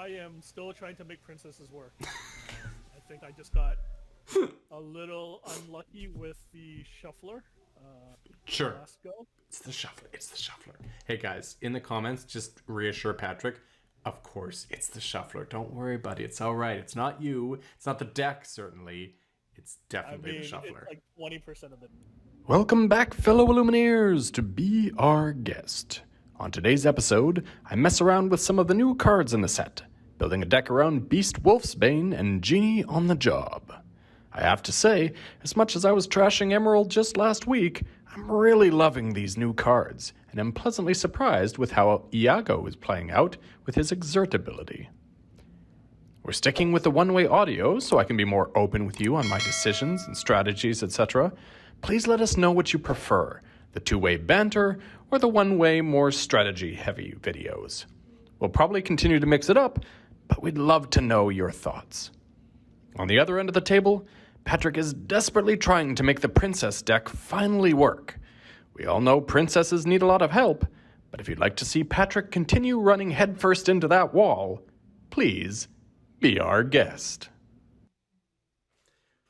I am still trying to make princesses work. I think I just got a little unlucky with the shuffler. Sure. Last go. It's the shuffler. It's the shuffler. Hey guys, in the comments, just reassure Patrick. Of course, it's the shuffler. Don't worry, buddy. It's all right. It's not you. It's not the deck, certainly. It's definitely the shuffler. It's like 20% of the. Welcome back, fellow Illumineers, to be our guest. On today's episode, I mess around with some of the new cards in the set, building a deck around Beast Wolfsbane and Genie on the job. I have to say, as much as I was trashing Emerald just last week, I'm really loving these new cards, and am pleasantly surprised with how Iago is playing out with his Exert ability. We're sticking with the one-way audio so I can be more open with you on my decisions and strategies, etc. Please let us know what you prefer, the two-way banter or the one-way, more strategy-heavy videos. We'll probably continue to mix it up, but we'd love to know your thoughts. On the other end of the table, Patrick is desperately trying to make the princess deck finally work. We all know princesses need a lot of help, but if you'd like to see Patrick continue running headfirst into that wall, please be our guest.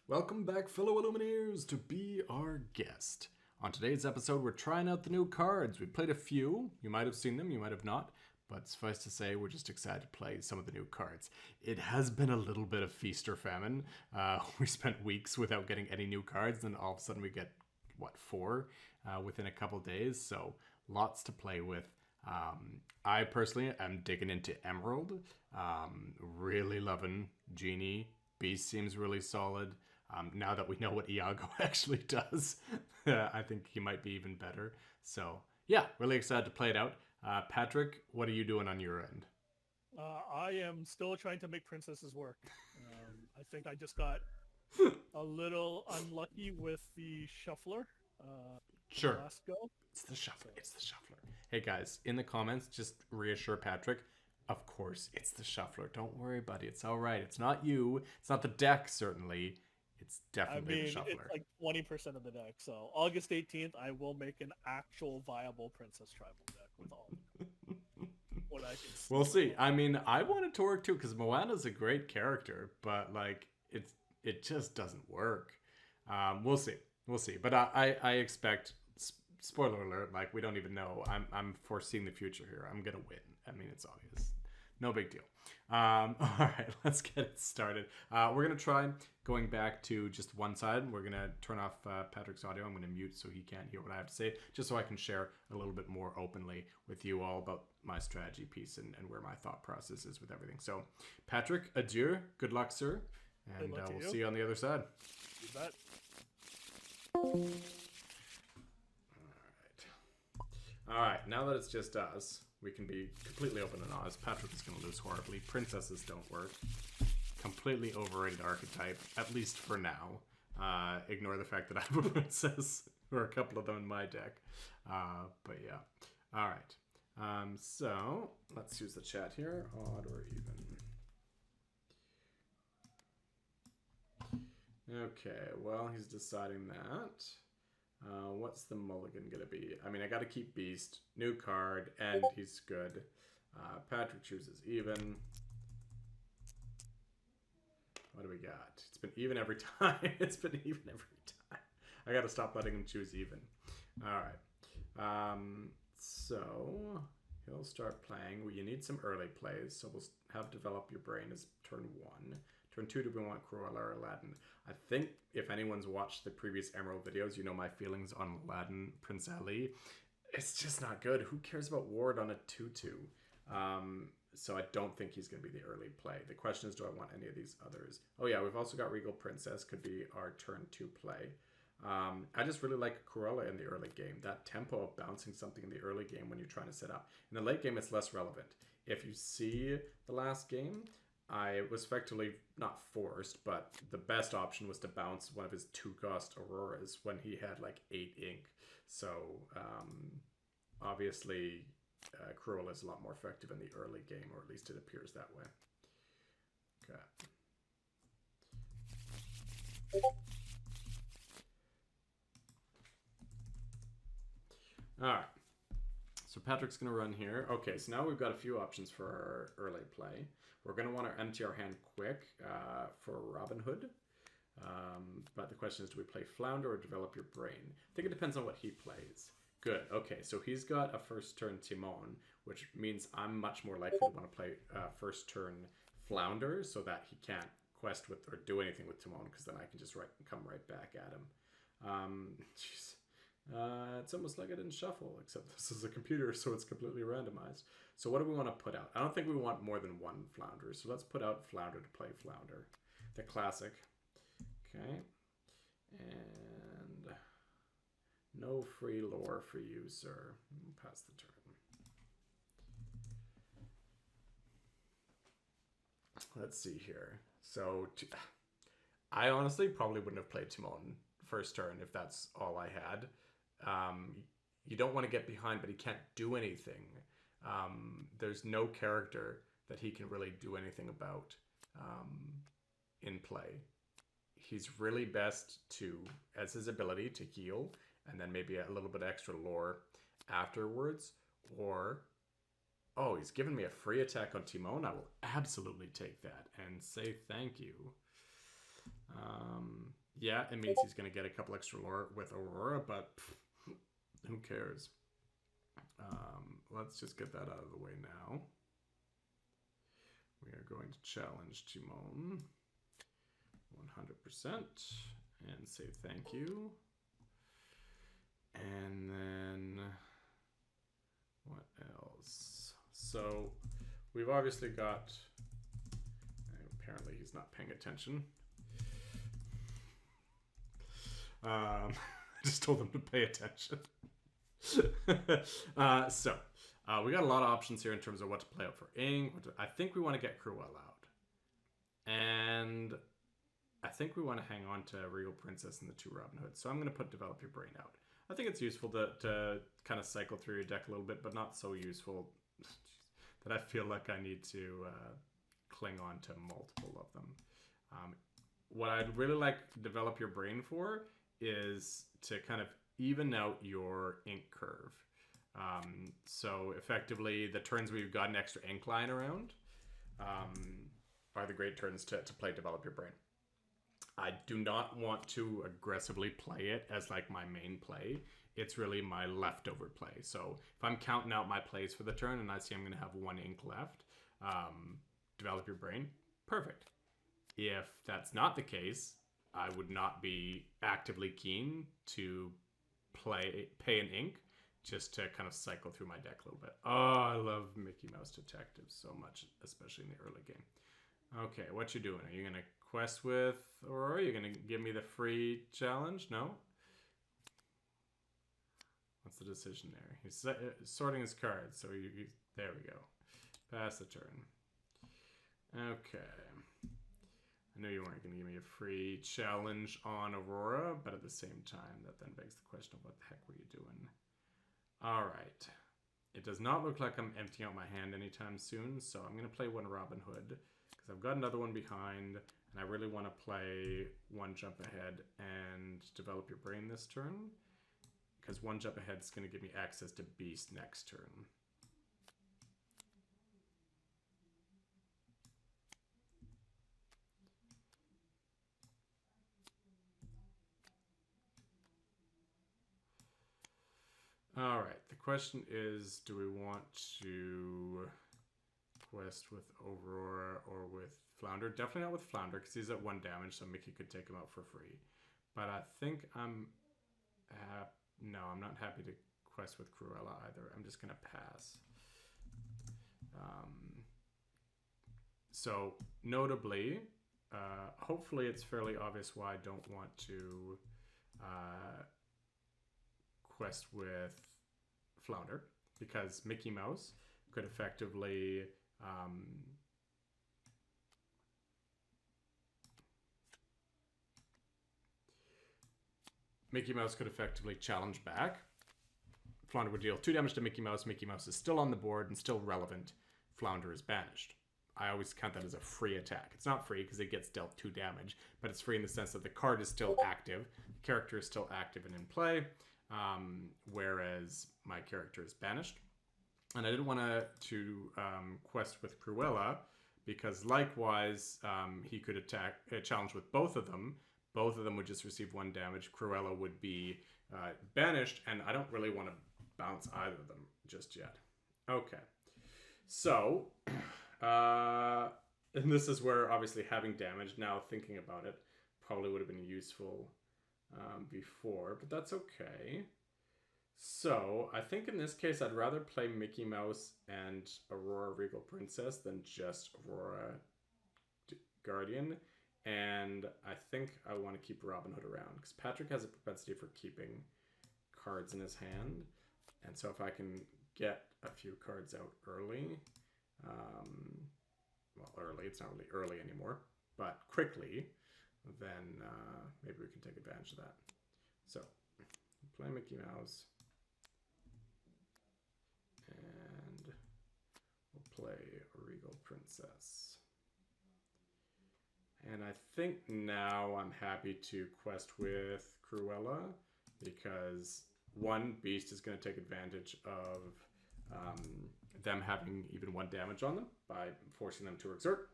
Welcome back, fellow Illumineers, to be our guest. On today's episode, we're trying out the new cards. We played a few. You might have seen them, you might have not. But suffice to say, we're just excited to play some of the new cards. It has been a little bit of feast or famine. We spent weeks without getting any new cards, and all of a sudden we get, four within a couple days. So lots to play with. I personally am digging into Emerald. Really loving Genie. Beast seems really solid. Now that we know what Iago actually does, I think he might be even better. So yeah, really excited to play it out. Patrick, what are you doing on your end? I am still trying to make princesses work. I think I just got a little unlucky with the shuffler. Sure. Last go. It's the shuffler. It's the shuffler. Hey guys, in the comments, just reassure Patrick. Of course, it's the shuffler. Don't worry, buddy. It's all right. It's not you. It's not the deck, certainly. It's definitely the shuffler. It's like 20% of the deck. So August 18th, I will make an actual viable princess tribal deck with all what I can see. We'll see. I mean, I want it to work too because Moana's a great character, but like it just doesn't work. We'll see. We'll see. But I expect. Spoiler alert! Like we don't even know. I'm foreseeing the future here. I'm gonna win. I mean, it's obvious. No big deal. All right, let's get it started. We're going to try going back to just one side. We're going to turn off Patrick's audio. I'm going to mute so he can't hear what I have to say, just so I can share a little bit more openly with you all about my strategy piece and where my thought process is with everything. So, Patrick, adieu. Good luck, sir. And we'll see you on the other side. You bet. All right, now that it's just us, we can be completely open and honest. Patrick is going to lose horribly. Princesses don't work. Completely overrated archetype, at least for now. Ignore the fact that I have a princess or a couple of them in my deck. But yeah. All right. So let's use the chat here. Odd or even. Okay, well, he's deciding that. What's the mulligan gonna be? I mean, I gotta keep Beast, new card, and he's good. Patrick chooses even. What do we got? It's been even every time. It's been even every time. I gotta stop letting him choose even. Alright. So, he'll start playing. Well, you need some early plays, so we'll have Develop Your Brain as turn 1. Turn 2, do we want Cruella or Aladdin? I think if anyone's watched the previous Emerald videos, you know my feelings on Aladdin, Prince Ali. It's just not good. Who cares about Ward on a 2-2? So I don't think he's going to be the early play. The question is, do I want any of these others? Oh yeah, we've also got Regal Princess. Could be our turn 2 play. I just really like Cruella in the early game. That tempo of bouncing something in the early game when you're trying to set up. In the late game, it's less relevant. If you see the last game, I was effectively not forced, but the best option was to bounce one of his 2-cost Auroras when he had like 8 ink. So obviously Cruella is a lot more effective in the early game, or at least it appears that way. Okay. All right. So Patrick's going to run here. Okay, so now we've got a few options for our early play. We're going to want to empty our hand quick for Robin Hood. But the question is, do we play Flounder or Develop Your Brain? I think it depends on what he plays. Good. Okay, so he's got a first turn Timon, which means I'm much more likely to want to play first turn Flounder so that he can't quest with or do anything with Timon, because then I can just come right back at him. Jeez. It's almost like I didn't shuffle, except this is a computer, so it's completely randomized. So what do we want to put out? I don't think we want more than one Flounder, so let's put out Flounder to play Flounder. The classic. Okay. And no free lore for you, sir. Pass the turn. Let's see here. So I honestly probably wouldn't have played Timon first turn if that's all I had. You don't want to get behind, but he can't do anything. There's no character that he can really do anything about in play. He's really best to, as his ability, to heal, and then maybe a little bit extra lore afterwards. Or, oh, he's given me a free attack on Timon. I will absolutely take that and say thank you. Yeah, it means he's going to get a couple extra lore with Aurora, but who cares? Let's just get that out of the way now. We are going to challenge Timon 100% and say thank you. And then what else? So we've obviously got, apparently he's not paying attention. I just told him to pay attention. We got a lot of options here in terms of what to play out for Ing. I think we want to get Cruella out. And I think we want to hang on to Regal Princess and the 2 Robin Hoods. So I'm going to put Develop Your Brain out. I think it's useful to kind of cycle through your deck a little bit, but not so useful that I feel like I need to cling on to multiple of them. What I'd really like Develop Your Brain for is to kind of even out your ink curve. So effectively, the turns we've got an extra ink line around are the great turns to play Develop Your Brain. I do not want to aggressively play it as like my main play. It's really my leftover play. So if I'm counting out my plays for the turn and I see I'm going to have 1 ink left, Develop Your Brain, perfect. If that's not the case, I would not be actively keen to pay an ink just to kind of cycle through my deck a little bit. Oh, I love Mickey Mouse Detectives so much, especially in the early game. Okay, what you doing? Are you going to quest with, or are you going to give me the free challenge? No? What's the decision there? He's sorting his cards, so there we go. Pass the turn. Okay. I knew you weren't going to give me a free challenge on Aurora, but at the same time, that then begs the question of what the heck were you doing? All right. It does not look like I'm emptying out my hand anytime soon, so I'm going to play 1 Robin Hood, because I've got another one behind, and I really want to play 1 Jump Ahead and Develop Your Brain this turn, because 1 Jump Ahead is going to give me access to Beast next turn. All right, the question is, do we want to quest with Aurora or with Flounder? Definitely not with Flounder, because he's at 1 damage, so Mickey could take him out for free. But I think I'm not happy to quest with Cruella either. I'm just going to pass. So, notably, hopefully it's fairly obvious why I don't want to quest with Flounder, because Mickey Mouse could effectively challenge back. Flounder would deal 2 damage to Mickey Mouse. Mickey Mouse is still on the board and still relevant. Flounder is banished. I always count that as a free attack. It's not free because it gets dealt 2 damage, but it's free in the sense that the card is still active, the character is still active and in play, whereas my character is banished. And I didn't want to quest with Cruella because likewise he could attack challenge with both of them. Both of them would just receive 1 damage. Cruella would be banished, and I don't really want to bounce either of them just yet. Okay. So, and this is where obviously having damage, now thinking about it, probably would have been useful before, but that's okay. So, I think in this case, I'd rather play Mickey Mouse and Aurora Regal Princess than just Aurora Guardian. And I think I want to keep Robin Hood around because Patrick has a propensity for keeping cards in his hand. And so if I can get a few cards out early, well, early, it's not really early anymore, but quickly, then maybe we can take advantage of that. So, play Mickey Mouse. And we'll play Regal Princess. And I think now I'm happy to quest with Cruella because 1, Beast is going to take advantage of them having even 1 damage on them by forcing them to exert.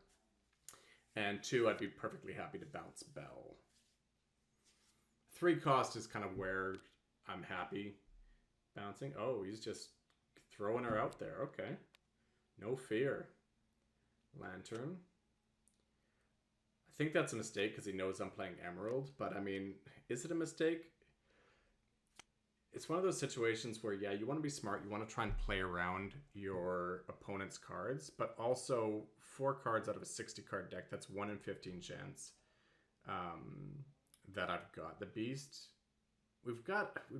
And 2, I'd be perfectly happy to bounce Belle. 3 cost is kind of where I'm happy bouncing. Oh, he's just throwing her out there. Okay. No fear. Lantern. I think that's a mistake because he knows I'm playing Emerald, but I mean, is it a mistake? It's one of those situations where, yeah, you want to be smart. You want to try and play around your opponent's cards, but also 4 cards out of a 60 card deck, that's 1 in 15 chance that I've got. The Beast, we've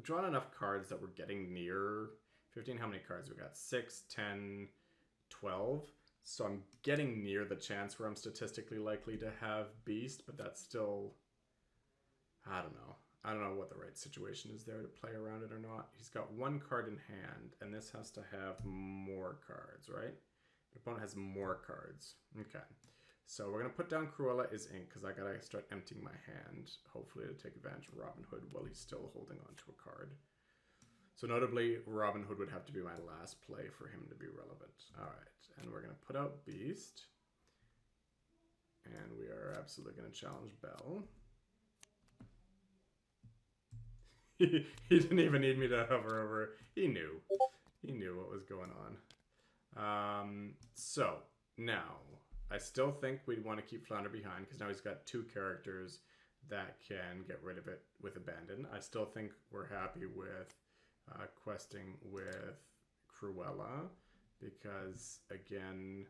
drawn enough cards that we're getting near 15. How many cards we got? 6, 10, 12. So I'm getting near the chance where I'm statistically likely to have Beast, but that's still, I don't know. I don't know what the right situation is there to play around it or not. He's got 1 card in hand, and this has to have more cards, right? The opponent has more cards. Okay. So we're going to put down Cruella is ink because I got to start emptying my hand, hopefully to take advantage of Robin Hood while he's still holding on to a card. So notably, Robin Hood would have to be my last play for him to be relevant. All right, and we're going to put out Beast. And we are absolutely going to challenge Belle. He didn't even need me to hover over. He knew. He knew what was going on. So, now, I still think we'd want to keep Flounder behind because now he's got 2 characters that can get rid of it with Abandon. I still think we're happy with questing with Cruella because, again,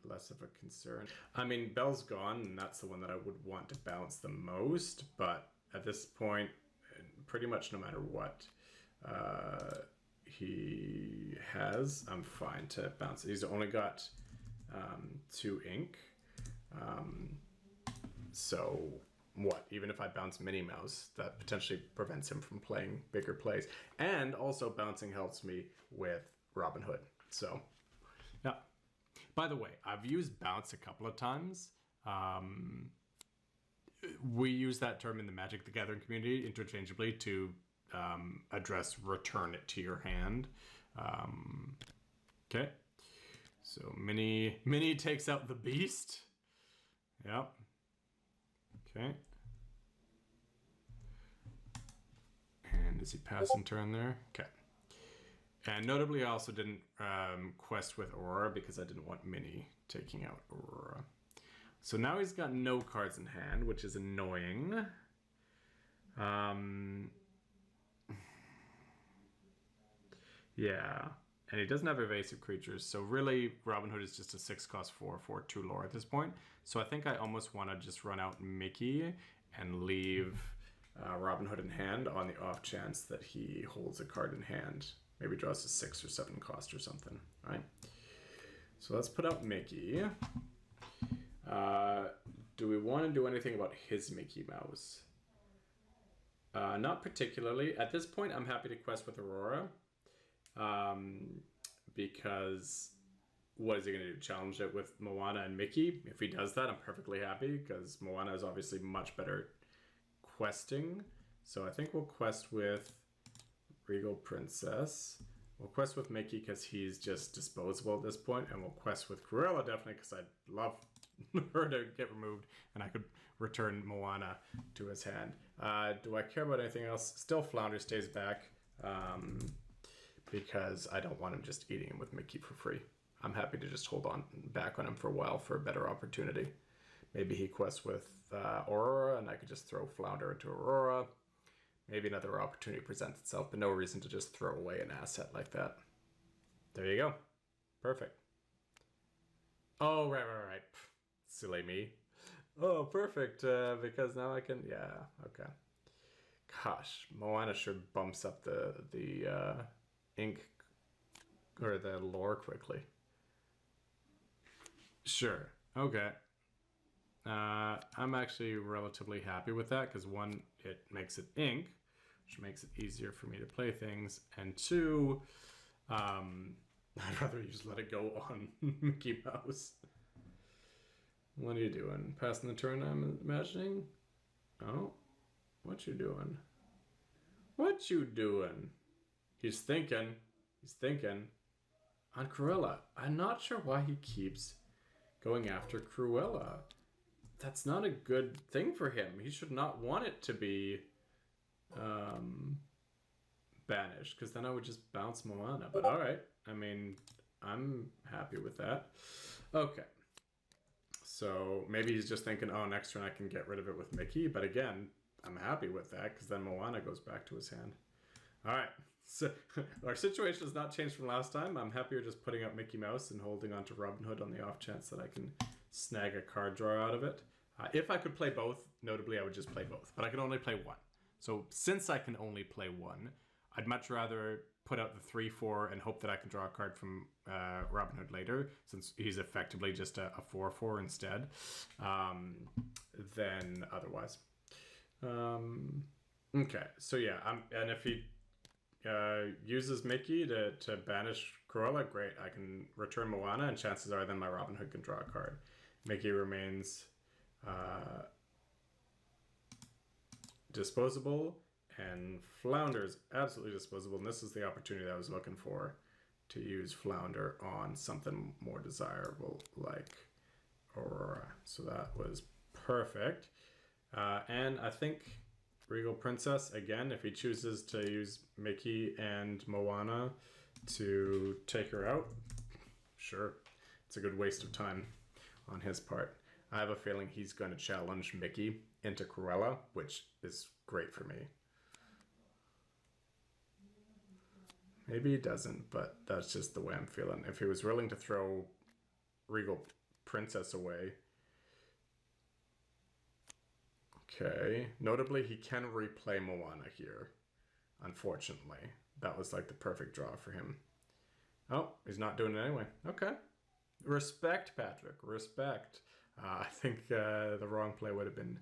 less of a concern. I mean, Belle's gone, and that's the one that I would want to bounce the most, but at this point, pretty much no matter what he has, I'm fine to bounce it. He's only got 2 ink. So what? Even if I bounce Minnie Mouse, that potentially prevents him from playing bigger plays. And also bouncing helps me with Robin Hood. So, yeah. By the way, I've used bounce a couple of times. We use that term in the Magic the Gathering community interchangeably to address return it to your hand. Okay. So Minnie takes out the Beast. Yep. Okay. And is he passing turn there? Okay. And notably, I also didn't quest with Aurora because I didn't want Minnie taking out Aurora. So now he's got no cards in hand, which is annoying. Yeah. And he doesn't have evasive creatures. So really, Robin Hood is just a 6 cost 4 for 2 lore at this point. So I think I almost want to just run out Mickey and leave Robin Hood in hand on the off chance that he holds a card in hand. Maybe draws a 6 or 7 cost or something. All right. So let's put out Mickey. Do we want to do anything about his Mickey Mouse? Not particularly. At this point, I'm happy to quest with Aurora. Because what is he going to do? Challenge it with Moana and Mickey? If he does that, I'm perfectly happy because Moana is obviously much better questing. So I think we'll quest with Regal Princess. We'll quest with Mickey because he's just disposable at this point, and we'll quest with Cruella definitely because I'd love her to get removed, and I could return Moana to his hand. Do I care about anything else? Still, Flounder stays back because I don't want him just eating him with Mickey for free. I'm happy to just hold on back on him for a while for a better opportunity. Maybe he quests with Aurora, and I could just throw Flounder into Aurora. Maybe another opportunity presents itself, but no reason to just throw away an asset like that. There you go. Perfect. Oh, right. Silly me. Oh, perfect, because now I can... Yeah, okay. Gosh, Moana sure bumps up the ink, or the lore quickly. Sure, okay. I'm actually relatively happy with that, because one, it makes it ink, which makes it easier for me to play things, and two, I'd rather you just let it go on Mickey Mouse. What are you doing? Passing the turn, I'm imagining? Oh, what you doing? What you doing? He's thinking. On Cruella. I'm not sure why he keeps going after Cruella. That's not a good thing for him. He should not want it to be banished, because then I would just bounce Moana. But alright, I mean, I'm happy with that. Okay. So maybe he's just thinking, oh, next turn I can get rid of it with Mickey. But again, I'm happy with that, because then Moana goes back to his hand. Alright, so our situation has not changed from last time. I'm happier just putting up Mickey Mouse and holding on to Robin Hood on the off chance that I can snag a card draw out of it. If I could play both, notably I would just play both. But I can only play one. So since I can only play one, I'd much rather put out the 3/4 and hope that I can draw a card from Robin Hood later, since he's effectively just a 4/4 instead, than otherwise. Okay, so yeah, and if he uses Mickey to banish Cruella, great. I can return Moana, and chances are then my Robin Hood can draw a card. Mickey remains disposable, and Flounder's absolutely disposable, and this is the opportunity that I was looking for, to use Flounder on something more desirable like Aurora. So that was perfect. And I think Regal Princess, again, if he chooses to use Mickey and Moana to take her out, sure. It's a good waste of time on his part. I have a feeling he's going to challenge Mickey into Cruella, which is great for me. Maybe he doesn't, but that's just the way I'm feeling. If he was willing to throw Regal Princess away... Okay. Notably, he can replay Moana here. Unfortunately. That was like the perfect draw for him. Oh, he's not doing it anyway. Okay. Respect, Patrick. Respect. I think the wrong play would have been...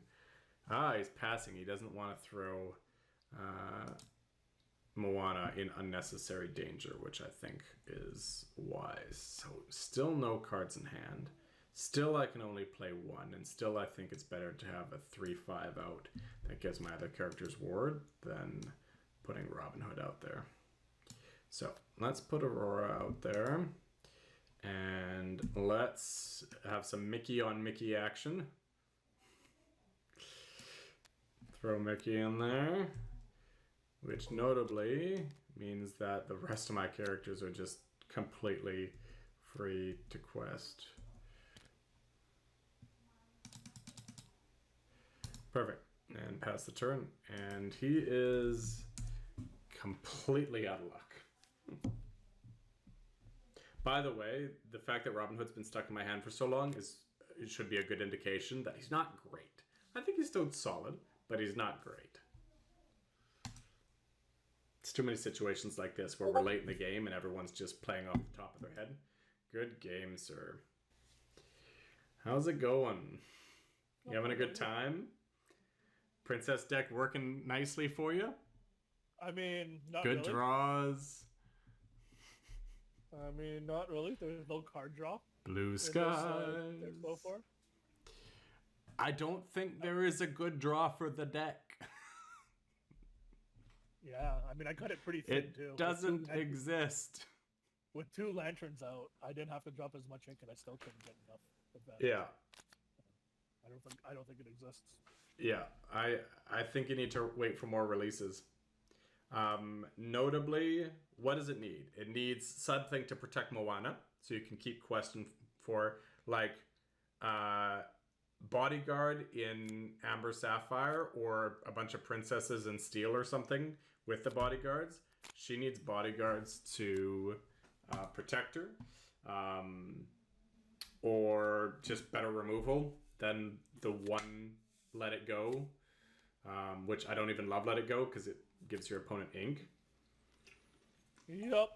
he's passing. He doesn't want to throw Moana in unnecessary danger, which I think is wise. So still no cards in hand. Still I can only play one, and still I think it's better to have a 3/5 out that gives my other characters ward than putting Robin Hood out there. So let's put Aurora out there, and let's have some Mickey on Mickey action. Throw Mickey in there, which notably means that the rest of my characters are just completely free to quest. Perfect. And pass the turn. And he is completely out of luck. By the way, the fact that Robin Hood's been stuck in my hand for so long it should be a good indication that he's not great. I think he's still solid, but he's not great. It's too many situations like this where we're late in the game and everyone's just playing off the top of their head. Good game, sir. How's it going? You having a good time? Princess deck working nicely for you? I mean, not good really. Draws. I mean, not really. There's no card draw. Blue skies. So far. I don't think there is a good draw for the deck. Yeah, I mean, I cut it pretty thin too. It doesn't exist. With 2 lanterns out, I didn't have to drop as much ink, and I still couldn't get enough of that. Yeah. I don't think it exists. Yeah, I think you need to wait for more releases. Notably, what does it need? It needs something to protect Moana, so you can keep questing for, like, Bodyguard in Amber Sapphire, or a bunch of princesses in Steel or something with the bodyguards. She needs bodyguards to protect her, or just better removal than the one Let It Go, which I don't even love Let It Go because it gives your opponent ink. Yep.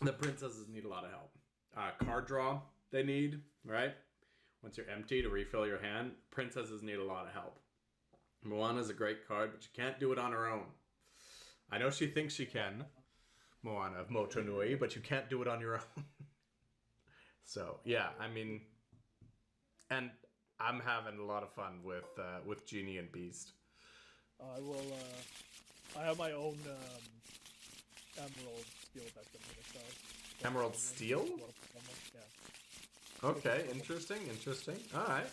The princesses need a lot of help. Card draw they need, right? Once you're empty to refill your hand, princesses need a lot of help. Moana's a great card, but you can't do it on her own. I know she thinks she can, Moana of Motunui, but you can't do it on your own. So, yeah, I mean, and I'm having a lot of fun with Genie and Beast. I will, I have my own, Emerald Steel deck I'm gonna try. Emerald Steel? Yeah. Okay, interesting. All right.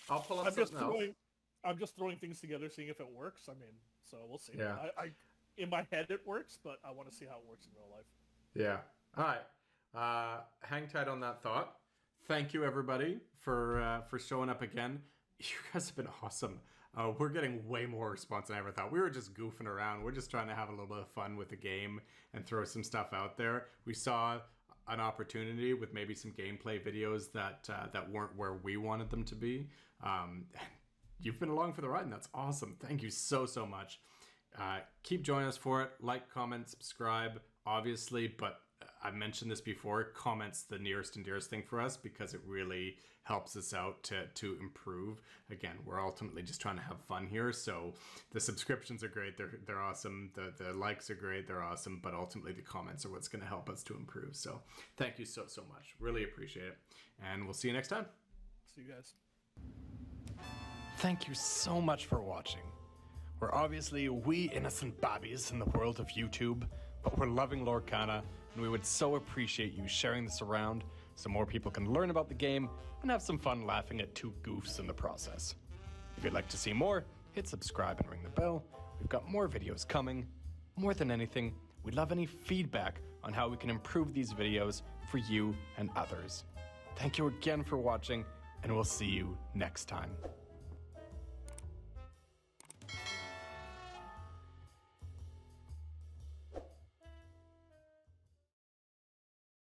I'll pull up something else. I'm just throwing things together, seeing if it works. I mean, so we'll see. Yeah. I in my head it works, but I want to see how it works in real life. Yeah. All right. Hang tight on that thought. Thank you, everybody, for showing up again. You guys have been awesome. We're getting way more response than I ever thought. We were just goofing around. We're just trying to have a little bit of fun with the game and throw some stuff out there. We saw an opportunity with maybe some gameplay videos that weren't where we wanted them to be. You've been along for the ride, and that's awesome. Thank you so much. Keep joining us for it. Like, comment, subscribe, obviously, but I've mentioned this before, comments the nearest and dearest thing for us because it really helps us out to improve. Again, we're ultimately just trying to have fun here, so the subscriptions are great, they're awesome, the likes are great, they're awesome, but ultimately the comments are what's going to help us to improve. So thank you so much, really appreciate it, and we'll see you next time. See you guys. Thank you so much for watching. We're obviously wee innocent babbies in the world of YouTube, but we're loving Lorcana, and we would so appreciate you sharing this around so more people can learn about the game and have some fun laughing at 2 goofs in the process. If you'd like to see more, hit subscribe and ring the bell. We've got more videos coming. More than anything, we'd love any feedback on how we can improve these videos for you and others. Thank you again for watching, and we'll see you next time.